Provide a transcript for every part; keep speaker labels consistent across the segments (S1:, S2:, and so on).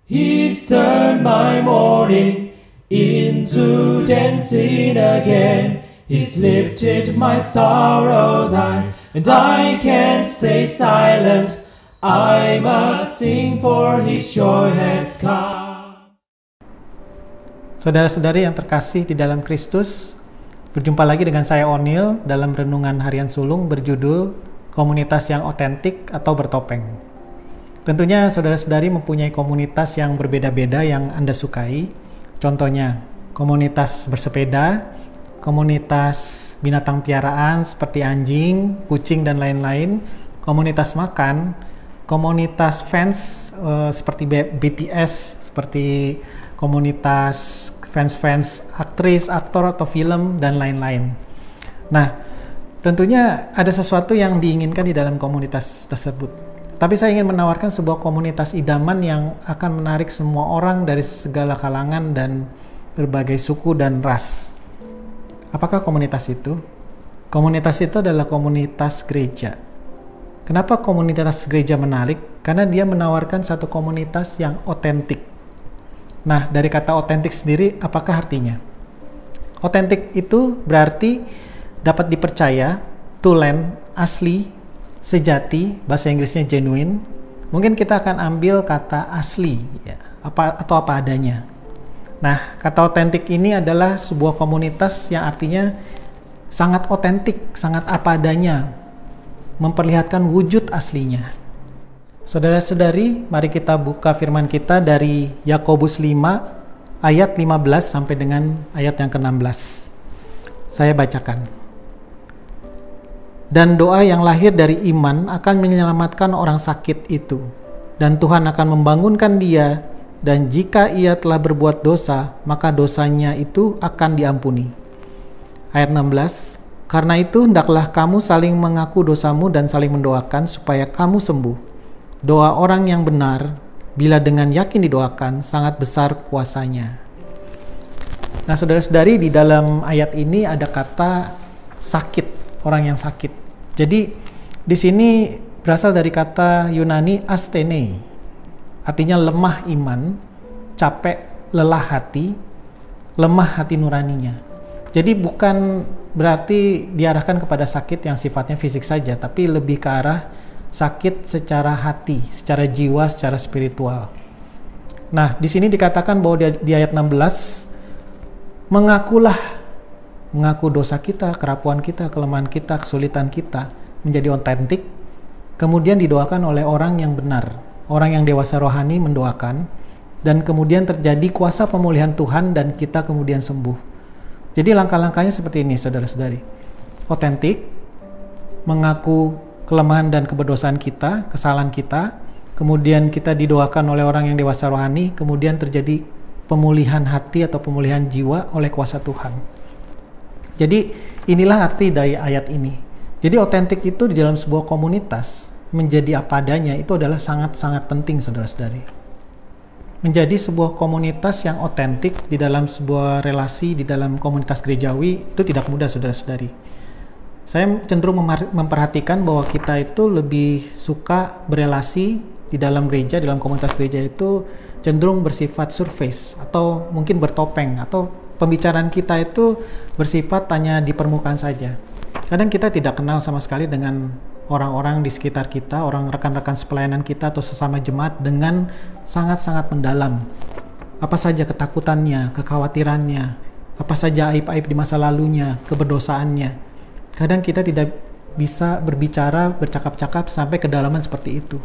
S1: He's turned my mourning into dancing again. He's lifted my sorrows high, and I can't stay silent. I must sing, for His joy has come.
S2: Saudara-saudari yang terkasih di dalam Kristus, berjumpa lagi dengan saya O'Neil dalam Renungan Harian Sulung berjudul Komunitas yang Otentik atau Bertopeng. Tentunya saudara-saudari mempunyai komunitas yang berbeda-beda yang Anda sukai. Contohnya, komunitas bersepeda, komunitas binatang piaraan seperti anjing, kucing, dan lain-lain, komunitas makan, komunitas fans seperti BTS, seperti komunitas fans aktris, aktor, atau film, dan lain-lain. Nah, tentunya ada sesuatu yang diinginkan di dalam komunitas tersebut. Tapi saya ingin menawarkan sebuah komunitas idaman yang akan menarik semua orang dari segala kalangan dan berbagai suku dan ras. Apakah komunitas itu? Komunitas itu adalah komunitas gereja. Kenapa komunitas gereja menarik? Karena dia menawarkan satu komunitas yang otentik. Nah, dari kata otentik sendiri, apakah artinya? Otentik itu berarti dapat dipercaya, tulen, asli, sejati, bahasa Inggrisnya genuine. Mungkin kita akan ambil kata asli, ya, atau apa adanya. Nah, kata otentik ini adalah sebuah komunitas yang artinya sangat otentik, sangat apa adanya, memperlihatkan wujud aslinya. Saudara-saudari, mari kita buka firman kita dari Yakobus 5 ayat 15 sampai dengan ayat yang ke-16. Saya bacakan. Dan doa yang lahir dari iman akan menyelamatkan orang sakit itu, dan Tuhan akan membangunkan dia, dan jika ia telah berbuat dosa, maka dosanya itu akan diampuni. Ayat 16. Karena itu hendaklah kamu saling mengaku dosamu dan saling mendoakan supaya kamu sembuh. Doa orang yang benar, bila dengan yakin didoakan, sangat besar kuasanya. Nah, saudara-saudari, di dalam ayat ini ada kata sakit, orang yang sakit. Jadi di sini berasal dari kata Yunani asthene, artinya lemah iman, capek, lelah hati, lemah hati nuraninya. Jadi bukan berarti diarahkan kepada sakit yang sifatnya fisik saja, tapi lebih ke arah sakit secara hati, secara jiwa, secara spiritual. Nah, di sini dikatakan bahwa di ayat 16, mengaku dosa kita, kerapuan kita, kelemahan kita, kesulitan kita menjadi otentik, kemudian didoakan oleh orang yang benar, orang yang dewasa rohani mendoakan, dan kemudian terjadi kuasa pemulihan Tuhan dan kita kemudian sembuh. Jadi langkah-langkahnya seperti ini, saudara-saudari. Otentik, mengaku kelemahan dan keberdosaan kita, kesalahan kita, kemudian kita didoakan oleh orang yang dewasa rohani, kemudian terjadi pemulihan hati atau pemulihan jiwa oleh kuasa Tuhan. Jadi inilah arti dari ayat ini. Jadi otentik itu di dalam sebuah komunitas menjadi apa adanya itu adalah sangat-sangat penting, saudara-saudari. Menjadi sebuah komunitas yang otentik di dalam sebuah relasi, di dalam komunitas gerejawi, itu tidak mudah, saudara-saudari. Saya cenderung memperhatikan bahwa kita itu lebih suka berelasi di dalam gereja, di dalam komunitas gereja itu cenderung bersifat surface, atau mungkin bertopeng, atau pembicaraan kita itu bersifat hanya di permukaan saja. Kadang kita tidak kenal sama sekali dengan orang-orang di sekitar kita, orang rekan-rekan sepelayanan kita atau sesama jemaat dengan sangat-sangat mendalam. Apa saja ketakutannya, kekhawatirannya, apa saja aib-aib di masa lalunya, keberdosaannya. Kadang kita tidak bisa berbicara, bercakap-cakap sampai kedalaman seperti itu.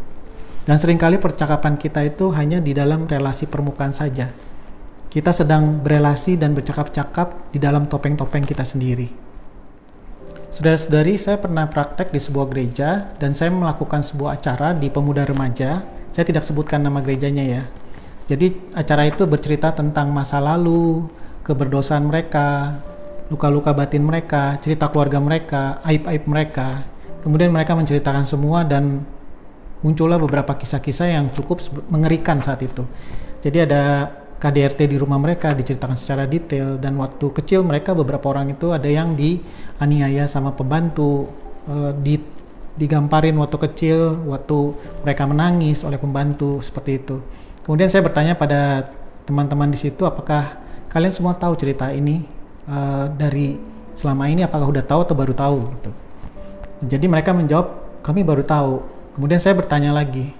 S2: Dan seringkali percakapan kita itu hanya di dalam relasi permukaan saja. Kita sedang berelasi dan bercakap-cakap di dalam topeng-topeng kita sendiri. Saudara-saudari, saya pernah praktek di sebuah gereja dan saya melakukan sebuah acara di pemuda remaja. Saya tidak sebutkan nama gerejanya ya. Jadi acara itu bercerita tentang masa lalu, keberdosaan mereka, luka-luka batin mereka, cerita keluarga mereka, aib-aib mereka. Kemudian mereka menceritakan semua dan muncullah beberapa kisah-kisah yang cukup mengerikan saat itu. Jadi ada KDRT di rumah mereka diceritakan secara detail, dan waktu kecil mereka beberapa orang itu ada yang dianiaya sama pembantu, digamparin waktu kecil, waktu mereka menangis oleh pembantu, seperti itu. Kemudian saya bertanya pada teman-teman di situ, apakah kalian semua tahu cerita ini dari selama ini, apakah udah tahu atau baru tahu gitu. Jadi mereka menjawab, kami baru tahu. Kemudian saya bertanya lagi,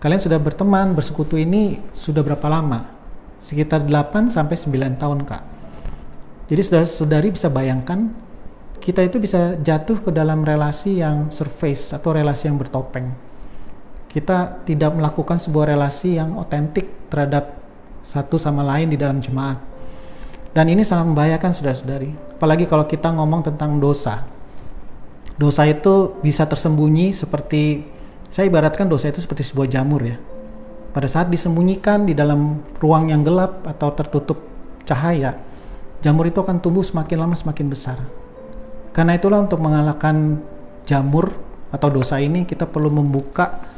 S2: kalian sudah berteman, bersekutu ini sudah berapa lama? Sekitar 8 sampai 9 tahun, Kak. Jadi saudara-saudari bisa bayangkan, kita itu bisa jatuh ke dalam relasi yang surface atau relasi yang bertopeng. Kita tidak melakukan sebuah relasi yang otentik terhadap satu sama lain di dalam jemaat. Dan ini sangat membahayakan saudara-saudari. Apalagi kalau kita ngomong tentang dosa. Dosa itu bisa tersembunyi seperti, saya ibaratkan dosa itu seperti sebuah jamur ya. Pada saat disembunyikan di dalam ruang yang gelap atau tertutup cahaya, jamur itu akan tumbuh semakin lama semakin besar. Karena itulah untuk mengalahkan jamur atau dosa ini, kita perlu membuka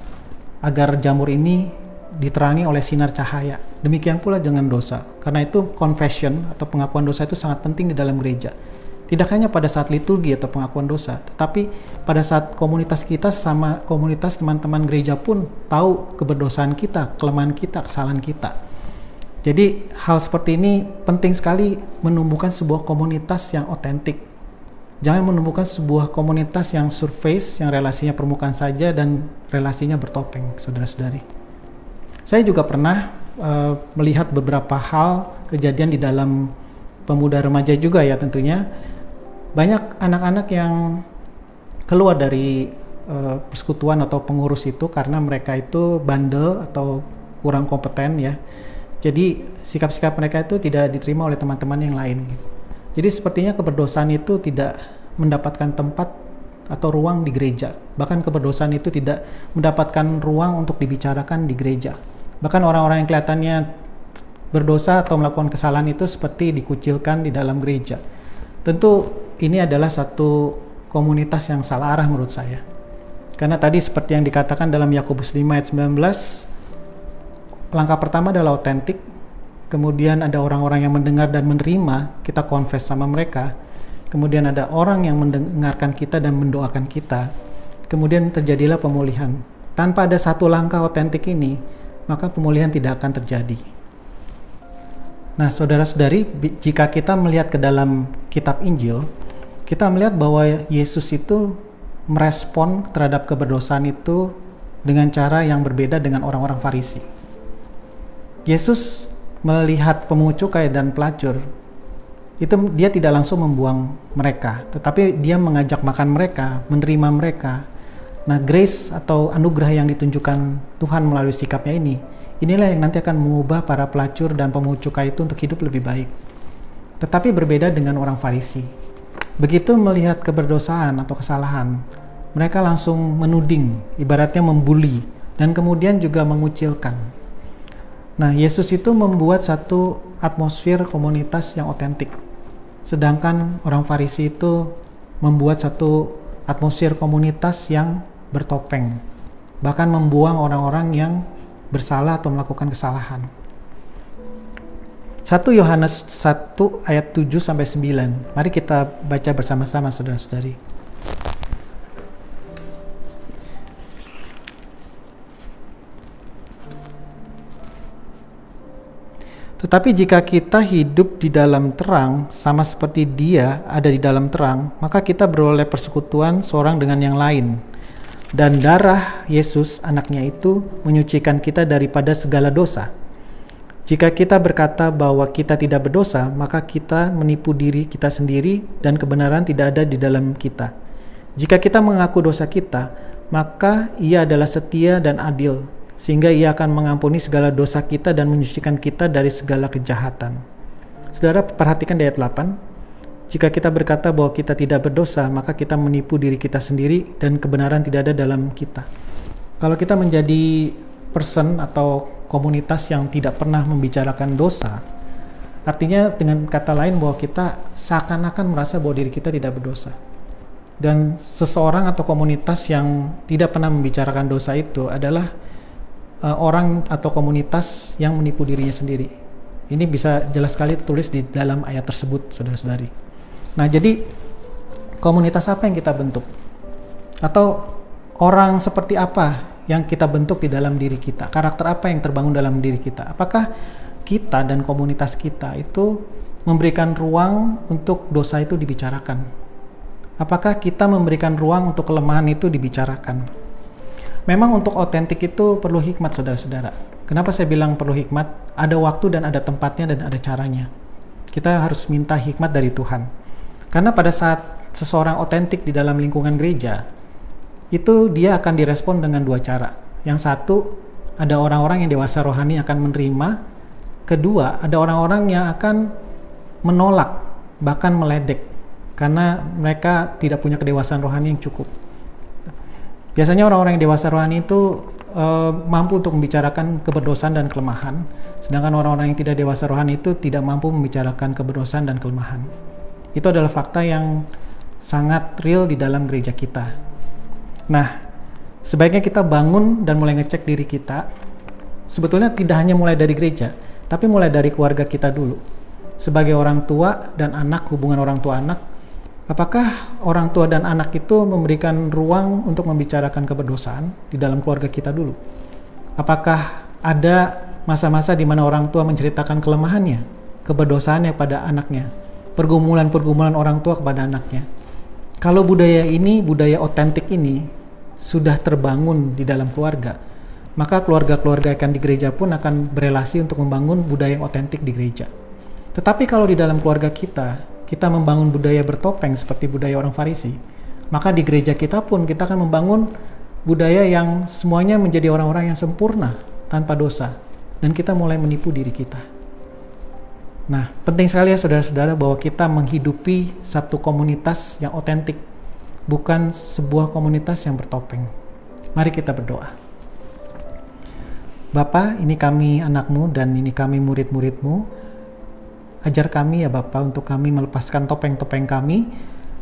S2: agar jamur ini diterangi oleh sinar cahaya. Demikian pula dengan dosa. Karena itu confession atau pengakuan dosa itu sangat penting di dalam gereja. Tidak hanya pada saat liturgi atau pengakuan dosa, tetapi pada saat komunitas kita sama komunitas teman-teman gereja pun tahu keberdosaan kita, kelemahan kita, kesalahan kita. Jadi hal seperti ini penting sekali menumbuhkan sebuah komunitas yang otentik. Jangan menumbuhkan sebuah komunitas yang surface, yang relasinya permukaan saja dan relasinya bertopeng, saudara-saudari. Saya juga pernah melihat beberapa hal kejadian di dalam pemuda remaja juga ya tentunya. Banyak anak-anak yang keluar dari persekutuan atau pengurus itu karena mereka itu bandel atau kurang kompeten ya. Jadi sikap-sikap mereka itu tidak diterima oleh teman-teman yang lain. Jadi sepertinya keberdosaan itu tidak mendapatkan tempat atau ruang di gereja. Bahkan keberdosaan itu tidak mendapatkan ruang untuk dibicarakan di gereja. Bahkan orang-orang yang kelihatannya berdosa atau melakukan kesalahan itu seperti dikucilkan di dalam gereja. Tentu ini adalah satu komunitas yang salah arah menurut saya. Karena tadi seperti yang dikatakan dalam Yakobus 5 ayat 19, langkah pertama adalah otentik. Kemudian ada orang-orang yang mendengar dan menerima, kita confess sama mereka. Kemudian ada orang yang mendengarkan kita dan mendoakan kita. Kemudian terjadilah pemulihan. Tanpa ada satu langkah otentik ini, maka pemulihan tidak akan terjadi. Nah, saudara-saudari, jika kita melihat ke dalam kitab Injil, kita melihat bahwa Yesus itu merespon terhadap keberdosaan itu dengan cara yang berbeda dengan orang-orang Farisi. Yesus melihat pemungut cukai dan pelacur, itu dia tidak langsung membuang mereka, tetapi dia mengajak makan mereka, menerima mereka. Nah, grace atau anugerah yang ditunjukkan Tuhan melalui sikapnya ini, inilah yang nanti akan mengubah para pelacur dan pemungut cukai itu untuk hidup lebih baik. Tetapi berbeda dengan orang Farisi. Begitu melihat keberdosaan atau kesalahan, mereka langsung menuding, ibaratnya membuli, dan kemudian juga mengucilkan. Nah, Yesus itu membuat satu atmosfer komunitas yang otentik. Sedangkan orang Farisi itu membuat satu atmosfer komunitas yang bertopeng. Bahkan membuang orang-orang yang bersalah atau melakukan kesalahan. 1 Yohanes 1 ayat 7 sampai 9. Mari kita baca bersama-sama saudara-saudari. Tetapi jika kita hidup di dalam terang, sama seperti Dia ada di dalam terang, maka kita beroleh persekutuan seorang dengan yang lain. Dan darah Yesus, anaknya itu, menyucikan kita daripada segala dosa. Jika kita berkata bahwa kita tidak berdosa, maka kita menipu diri kita sendiri dan kebenaran tidak ada di dalam kita. Jika kita mengaku dosa kita, maka Ia adalah setia dan adil, sehingga Ia akan mengampuni segala dosa kita dan menyucikan kita dari segala kejahatan. Saudara, perhatikan di ayat 8. Jika kita berkata bahwa kita tidak berdosa, maka kita menipu diri kita sendiri dan kebenaran tidak ada dalam kita. Kalau kita menjadi person atau komunitas yang tidak pernah membicarakan dosa, artinya dengan kata lain bahwa kita seakan-akan merasa bahwa diri kita tidak berdosa. Dan seseorang atau komunitas yang tidak pernah membicarakan dosa itu adalah orang atau komunitas yang menipu dirinya sendiri. Ini bisa jelas sekali tertulis di dalam ayat tersebut, saudara-saudari. Nah, jadi komunitas apa yang kita bentuk? Atau orang seperti apa yang kita bentuk di dalam diri kita? Karakter apa yang terbangun dalam diri kita? Apakah kita dan komunitas kita itu memberikan ruang untuk dosa itu dibicarakan? Apakah kita memberikan ruang untuk kelemahan itu dibicarakan? Memang untuk otentik itu perlu hikmat, saudara-saudara. Kenapa saya bilang perlu hikmat? Ada waktu dan ada tempatnya dan ada caranya. Kita harus minta hikmat dari Tuhan. Karena pada saat seseorang otentik di dalam lingkungan gereja, itu dia akan direspon dengan dua cara. Yang satu, ada orang-orang yang dewasa rohani akan menerima. Kedua, ada orang-orang yang akan menolak, bahkan meledek, karena mereka tidak punya kedewasaan rohani yang cukup. Biasanya orang-orang yang dewasa rohani itu mampu untuk membicarakan keberdosaan dan kelemahan, sedangkan orang-orang yang tidak dewasa rohani itu tidak mampu membicarakan keberdosaan dan kelemahan. Itu adalah fakta yang sangat real di dalam gereja kita. Nah, sebaiknya kita bangun dan mulai ngecek diri kita. Sebetulnya tidak hanya mulai dari gereja, tapi mulai dari keluarga kita dulu. Sebagai orang tua dan anak, hubungan orang tua anak, apakah orang tua dan anak itu memberikan ruang untuk membicarakan keberdosaan di dalam keluarga kita dulu? Apakah ada masa-masa di mana orang tua menceritakan kelemahannya, keberdosaannya pada anaknya, pergumulan-pergumulan orang tua kepada anaknya? Kalau budaya ini, budaya otentik ini sudah terbangun di dalam keluarga, maka keluarga-keluarga yang di gereja pun akan berelasi untuk membangun budaya yang otentik di gereja. Tetapi kalau di dalam keluarga kita membangun budaya bertopeng seperti budaya orang Farisi, maka di gereja kita pun kita akan membangun budaya yang semuanya menjadi orang-orang yang sempurna tanpa dosa, dan kita mulai menipu diri kita. Nah, penting sekali ya saudara-saudara bahwa kita menghidupi satu komunitas yang otentik, bukan sebuah komunitas yang bertopeng. Mari kita berdoa. Bapa, ini kami anakmu dan ini kami murid-muridmu. Ajar kami ya Bapa untuk kami melepaskan topeng-topeng kami,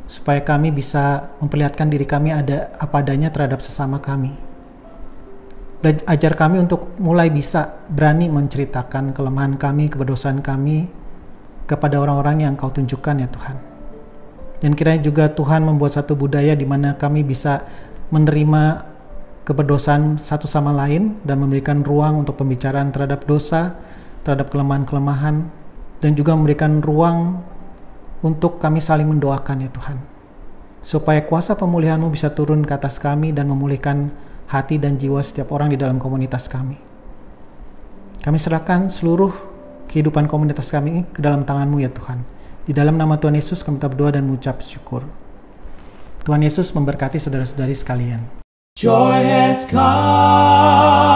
S2: supaya kami bisa memperlihatkan diri kami ada apa adanya terhadap sesama kami. Ajar kami untuk mulai bisa berani menceritakan kelemahan kami, keberdosaan kami kepada orang-orang yang Kau tunjukkan ya Tuhan. Dan kiranya juga Tuhan membuat satu budaya di mana kami bisa menerima keberdosaan satu sama lain dan memberikan ruang untuk pembicaraan terhadap dosa, terhadap kelemahan-kelemahan, dan juga memberikan ruang untuk kami saling mendoakan ya Tuhan. Supaya kuasa pemulihan-Mu bisa turun ke atas kami dan memulihkan hati dan jiwa setiap orang di dalam komunitas kami. Kami serahkan seluruh kehidupan komunitas kami ini ke dalam tangan-Mu ya Tuhan. Di dalam nama Tuhan Yesus kami berdoa dan mengucap syukur. Tuhan Yesus memberkati saudara-saudari sekalian.
S1: Joy has come.